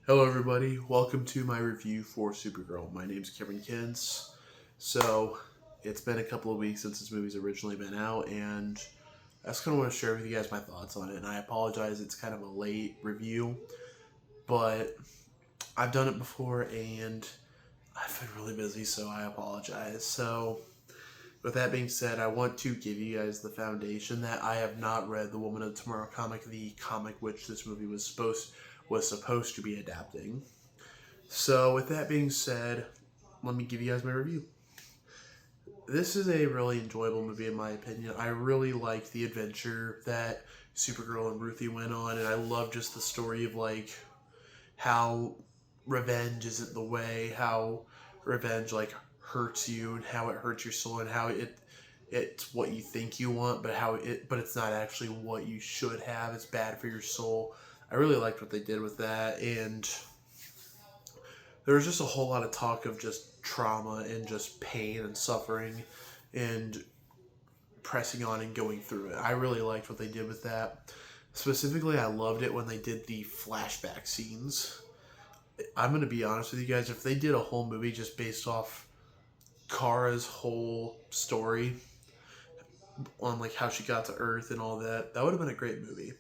Hello, everybody. Welcome to my review for Supergirl. My name's Kevin Kins. So, it's been a couple of weeks since this movie's originally been out, and I just kind of want to share with you guys my thoughts on it. And I apologize, it's kind of a late review, but I've done it before, and I've been really busy, so I apologize. So, with that being said, I want to give you guys the foundation that I have not read the Woman of Tomorrow comic, the comic which this movie was supposed to be adapting. So, with that being said, let me give you guys my review. This is a really enjoyable movie, in my opinion. I really liked the adventure that Supergirl and Ruthie went on, and I love just the story of how revenge isn't the way, how revenge hurts you, and how it hurts your soul, and how it's what you think you want, but it's not actually what you should have. It's bad for your soul. I really liked what they did with that, and there was just a whole lot of talk of just trauma and just pain and suffering and pressing on and going through it. I really liked what they did with that. Specifically, I loved it when they did the flashback scenes. I'm going to be honest with you guys, if they did a whole movie just based off Kara's whole story on how she got to Earth and all that, that would have been a great movie.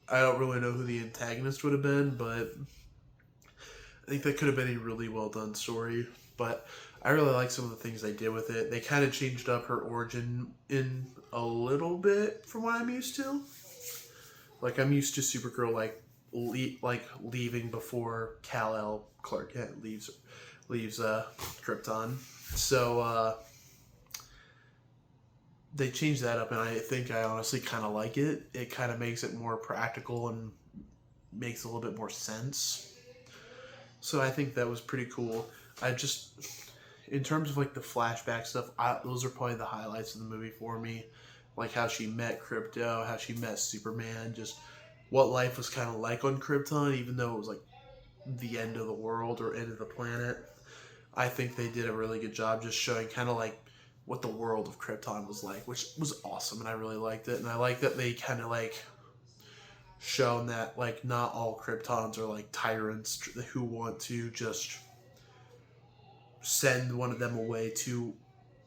I don't really know who the antagonist would have been, but I think that could have been a really well done story. But I really like some of the things they did with it. They kind of changed up her origin in a little bit from what I'm used to. I'm used to Supergirl leaving before Kal-El Clark Kent leaves Krypton. So they changed that up, and I think I honestly kind of like it. It kind of makes it more practical and makes a little bit more sense. So I think that was pretty cool. In terms of the flashback stuff, those are probably the highlights of the movie for me. Like how she met Krypto, how she met Superman, just what life was kind of like on Krypton, even though it was the end of the world or end of the planet. I think they did a really good job just showing kind of what the world of Krypton was like, which was awesome, and I really liked it. And I like that they kind of shown that not all Kryptons are tyrants who want to just send one of them away to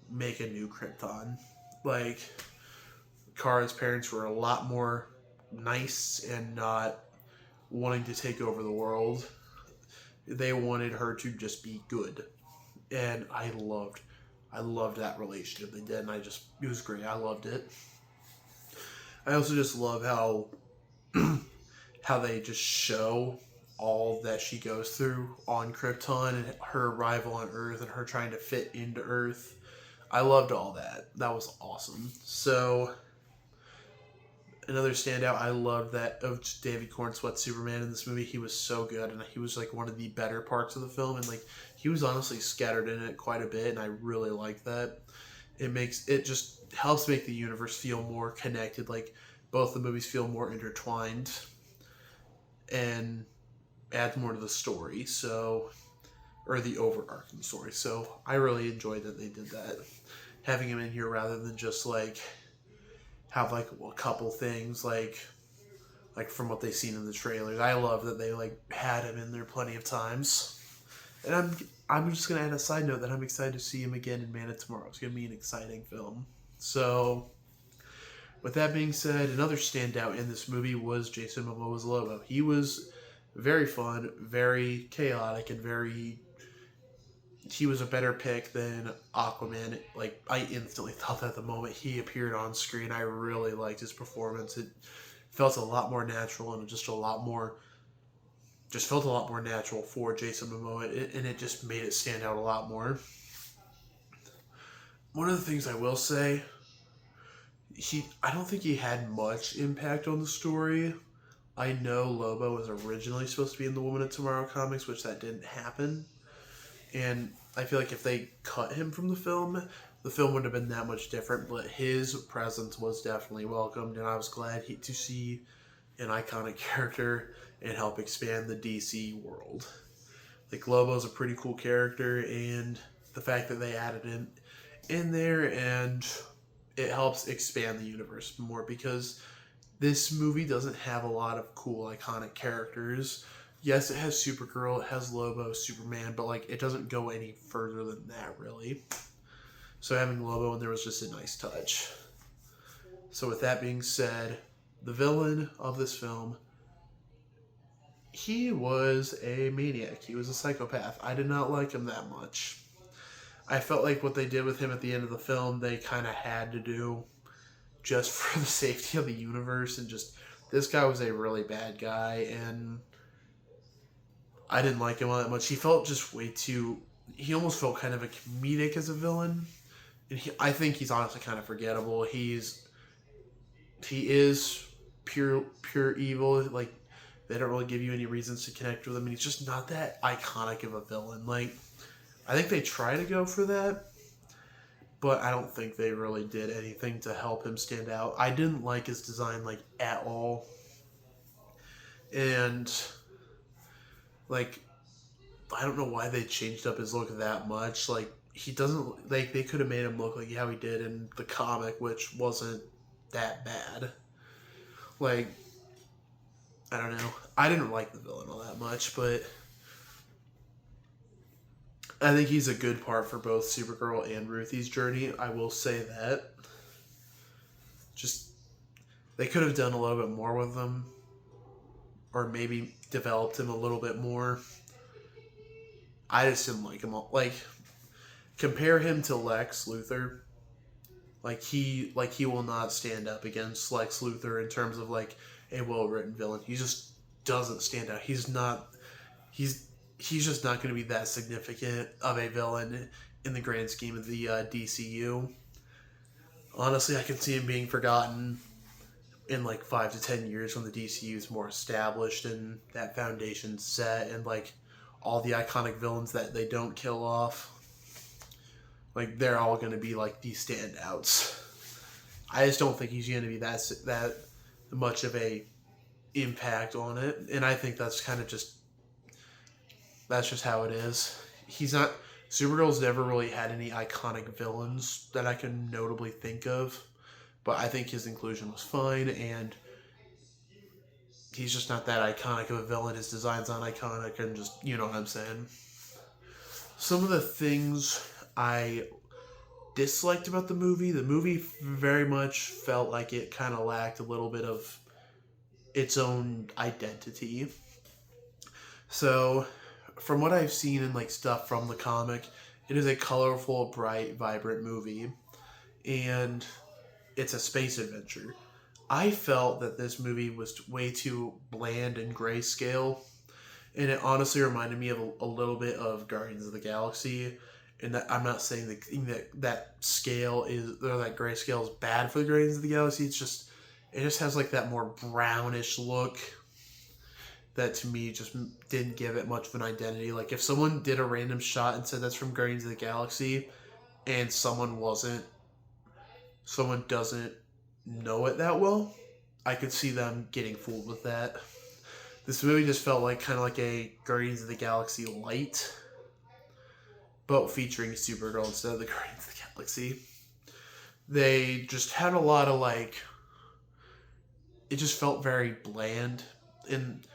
make a new Krypton. Like Kara's parents were a lot more nice and not wanting to take over the world. They wanted her to just be good, and I loved that relationship they did, and it was great. I loved it. I also just love how they just show all that she goes through on Krypton and her arrival on Earth and her trying to fit into Earth. I loved all that. That was awesome. So another standout, I loved that of David Cornsweet's Superman in this movie. He was so good, and he was one of the better parts of the film, and he was honestly scattered in it quite a bit, and I really like that. It just helps make the universe feel more connected. Both the movies feel more intertwined, and adds more to the story. Or the overarching story. So I really enjoyed that they did that, having him in here rather than just have a couple things from what they've seen in the trailers. I love that they had him in there plenty of times. And I'm just gonna add a side note that I'm excited to see him again in Man of Tomorrow. It's gonna be an exciting film. So with that being said, another standout in this movie was Jason Momoa's Lobo. He was very fun, very chaotic, and he was a better pick than Aquaman. I instantly thought that the moment he appeared on screen, I really liked his performance. It felt a lot more natural and just felt a lot more natural for Jason Momoa, and it just made it stand out a lot more. One of the things I will say, I don't think he had much impact on the story. I know Lobo was originally supposed to be in the Woman of Tomorrow comics, which that didn't happen. And I feel if they cut him from the film would have been that much different. But his presence was definitely welcomed, and I was glad to see an iconic character and help expand the DC world. Lobo's a pretty cool character, and the fact that they added him in there, and it helps expand the universe more because this movie doesn't have a lot of cool iconic characters. Yes, it has Supergirl, it has Lobo, Superman, but like it doesn't go any further than that really. So having Lobo in there was just a nice touch. So with that being said, the villain of this film, he was a maniac. He was a psychopath. I did not like him that much. I felt like what they did with him at the end of the film, they kind of had to do just for the safety of the universe, and just this guy was a really bad guy, and I didn't like him all that much. He felt just way too. He almost felt kind of a comedic as a villain, and I think he's honestly kind of forgettable. He is pure evil. Like they don't really give you any reasons to connect with him, and he's just not that iconic of a villain. Like I think they try to go for that, but I don't think they really did anything to help him stand out. I didn't like his design like at all, and like I don't know why they changed up his look that much. Like he doesn't like they could have made him look like how he did in the comic, which wasn't that bad. Like I don't know. I didn't like the villain all that much, but I think he's a good part for both Supergirl and Ruthie's journey. I will say that. Just they could have done a little bit more with him, or maybe developed him a little bit more. I just didn't like him. Like compare him to Lex Luthor. Like he will not stand up against Lex Luthor in terms of like a well written villain. He just doesn't stand out. He's he's just not going to be that significant of a villain in the grand scheme of the DCU. Honestly, I can see him being forgotten in like 5 to 10 years when the DCU is more established and that foundation's set, and like all the iconic villains that they don't kill off, like they're all going to be like these standouts. I just don't think he's going to be that much of a impact on it, and I think that's just how it is. He's not. Supergirl's never really had any iconic villains that I can notably think of, but I think his inclusion was fine, and he's just not that iconic of a villain. His design's not iconic, and just you know what I'm saying. Some of the things I disliked about the movie very much felt like it kind of lacked a little bit of its own identity. So, from what I've seen in like stuff from the comic, it is a colorful, bright, vibrant movie, and it's a space adventure. I felt that this movie was way too bland and grayscale, and it honestly reminded me of a little bit of Guardians of the Galaxy. And that I'm not saying that scale is or that grayscale is bad for the Guardians of the Galaxy. It just has like that more brownish look that to me just didn't give it much of an identity. Like if someone did a random shot and said that's from Guardians of the Galaxy, and someone doesn't know it that well, I could see them getting fooled with that. This movie just felt like kind of like a Guardians of the Galaxy light, but featuring Supergirl instead of the Guardians of the Galaxy. They just had a lot of like, it just felt very bland, and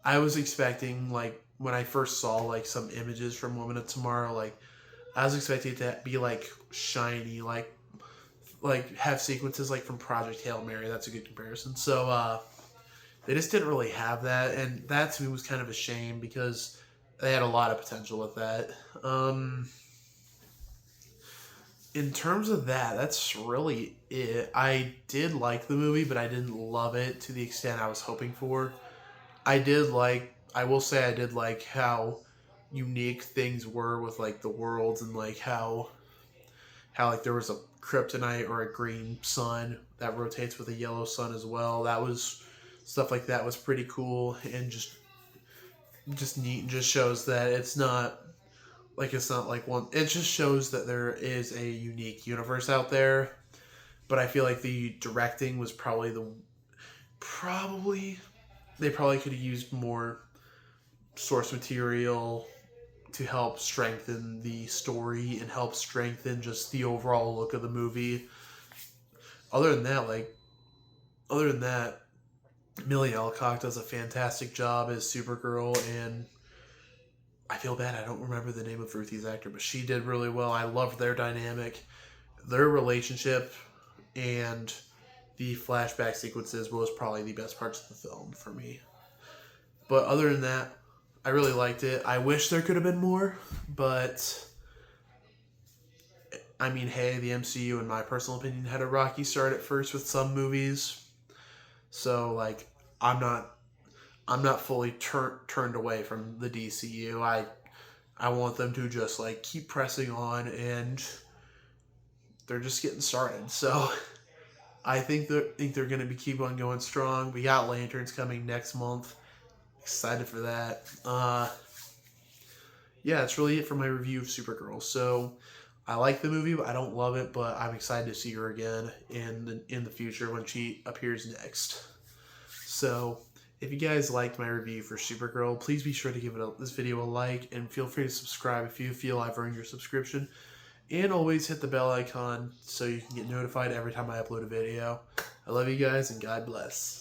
I was expecting like when I first saw like some images from Women of Tomorrow, like I was expecting it to be like shiny, like have sequences like from Project Hail Mary. That's a good comparison. So they just didn't really have that, and that to me was kind of a shame because they had a lot of potential with that. In terms of that, that's really it. I did like the movie, but I didn't love it to the extent I was hoping for. I will say I did like how unique things were with like the worlds, and like how like there was a kryptonite or a green sun that rotates with a yellow sun as well. That was stuff like that was pretty cool, and just neat, and just shows that it's not like one. It just shows that there is a unique universe out there. But I feel like the directing was probably they probably could have used more source material to help strengthen the story and help strengthen just the overall look of the movie. Other than that, Millie Alcock does a fantastic job as Supergirl, and I feel bad I don't remember the name of Ruthie's actor, but she did really well. I loved their dynamic, their relationship, and the flashback sequences was probably the best parts of the film for me. But other than that, I really liked it. I wish there could have been more, but I mean, hey, the MCU, in my personal opinion, had a rocky start at first with some movies. So like, I'm not fully turned away from the DCU. I want them to just like keep pressing on, and they're just getting started. So I think they're going to be keep on going strong. We got Lanterns coming next month. Excited for that. Yeah, that's really it for my review of Supergirl. So I like the movie, but I don't love it. But I'm excited to see her again in the future when she appears next. So if you guys liked my review for Supergirl, please be sure to give this video a like, and feel free to subscribe if you feel I've earned your subscription. And always hit the bell icon so you can get notified every time I upload a video. I love you guys, and God bless.